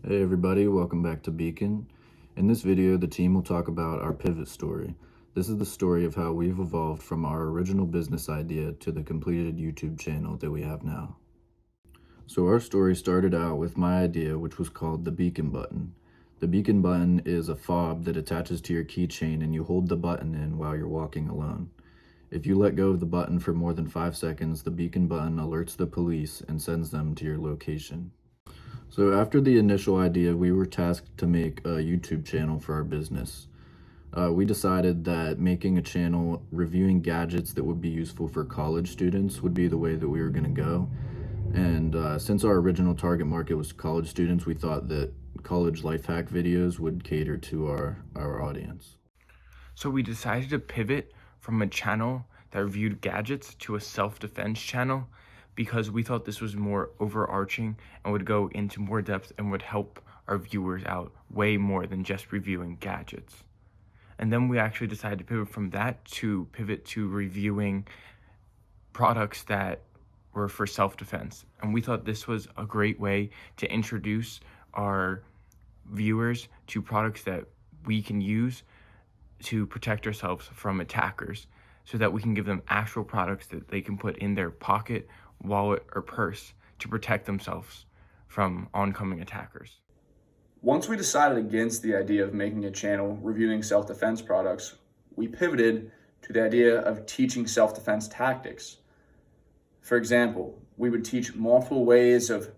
Hey everybody, welcome back to Beacon. In this video, the team will talk about our pivot story. This is the story of how we've evolved from our original business idea to the completed YouTube channel that we have now. So our story started out with my idea, which was called the Beacon button. The Beacon button is a fob that attaches to your keychain and you hold the button in while you're walking alone. If you let go of the button for more than 5 seconds, the Beacon button alerts the police and sends them to your location. So after the initial idea, we were tasked to make a YouTube channel for our business. We decided that making a channel reviewing gadgets that would be useful for college students would be the way that we were going to go. And since our original target market was college students, we thought that college life hack videos would cater to our audience. So we decided to pivot from a channel that reviewed gadgets to a self-defense channel because we thought this was more overarching and would go into more depth and would help our viewers out way more than just reviewing gadgets. And then we actually decided to pivot from that to reviewing products that were for self-defense. And we thought this was a great way to introduce our viewers to products that we can use to protect ourselves from attackers, so that we can give them actual products that they can put in their pocket, wallet, or purse to protect themselves from oncoming attackers. Once we decided against the idea of making a channel reviewing self-defense products, we pivoted to the idea of teaching self-defense tactics. For example, we would teach multiple ways of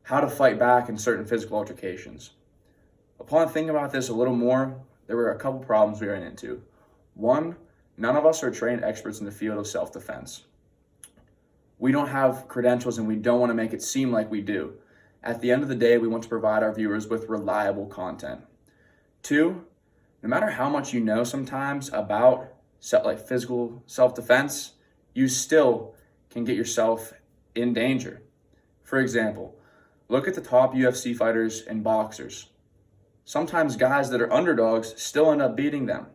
how to fight back in certain physical altercations. Upon thinking about this a little more, there were a couple problems we ran into. One, none of us are trained experts in the field of self-defense. We don't have credentials and we don't want to make it seem like we do. At the end of the day, we want to provide our viewers with reliable content. Two, no matter how much you know sometimes about physical self-defense, you still can get yourself in danger. For example, look at the top UFC fighters and boxers. Sometimes guys that are underdogs still end up beating them.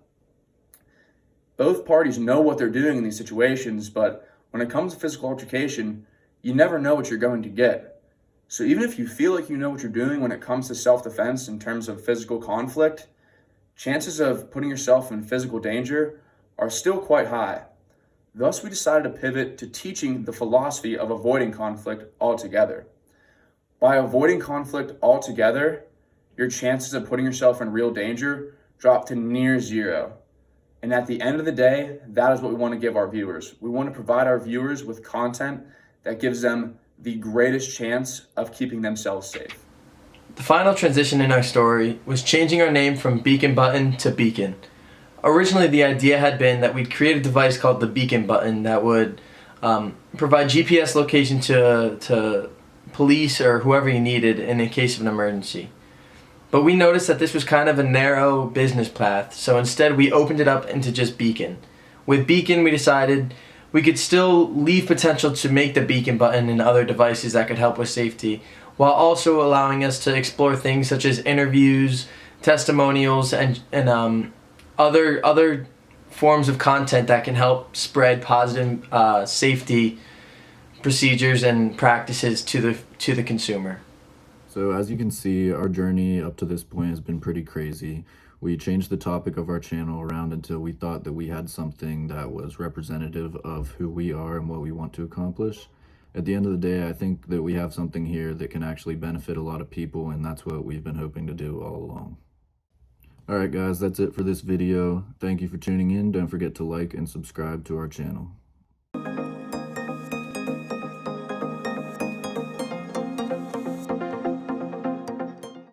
Both parties know what they're doing in these situations, but when it comes to physical altercation, you never know what you're going to get. So even if you feel like you know what you're doing when it comes to self-defense in terms of physical conflict, chances of putting yourself in physical danger are still quite high. Thus, we decided to pivot to teaching the philosophy of avoiding conflict altogether. By avoiding conflict altogether, your chances of putting yourself in real danger drop to near zero. And at the end of the day, that is what we want to give our viewers. We want to provide our viewers with content that gives them the greatest chance of keeping themselves safe. The final transition in our story was changing our name from Beacon Button to Beacon. Originally, the idea had been that we'd create a device called the Beacon Button that would provide GPS location to police or whoever you needed in a case of an emergency. But we noticed that this was kind of a narrow business path, so instead we opened it up into just Beacon. With Beacon, we decided we could still leave potential to make the Beacon button in other devices that could help with safety, while also allowing us to explore things such as interviews, testimonials, and other forms of content that can help spread positive safety procedures and practices to the consumer. So as you can see, our journey up to this point has been pretty crazy. We changed the topic of our channel around until we thought that we had something that was representative of who we are and what we want to accomplish. At the end of the day, I think that we have something here that can actually benefit a lot of people, and that's what we've been hoping to do all along. Alright guys, that's it for this video. Thank you for tuning in. Don't forget to like and subscribe to our channel.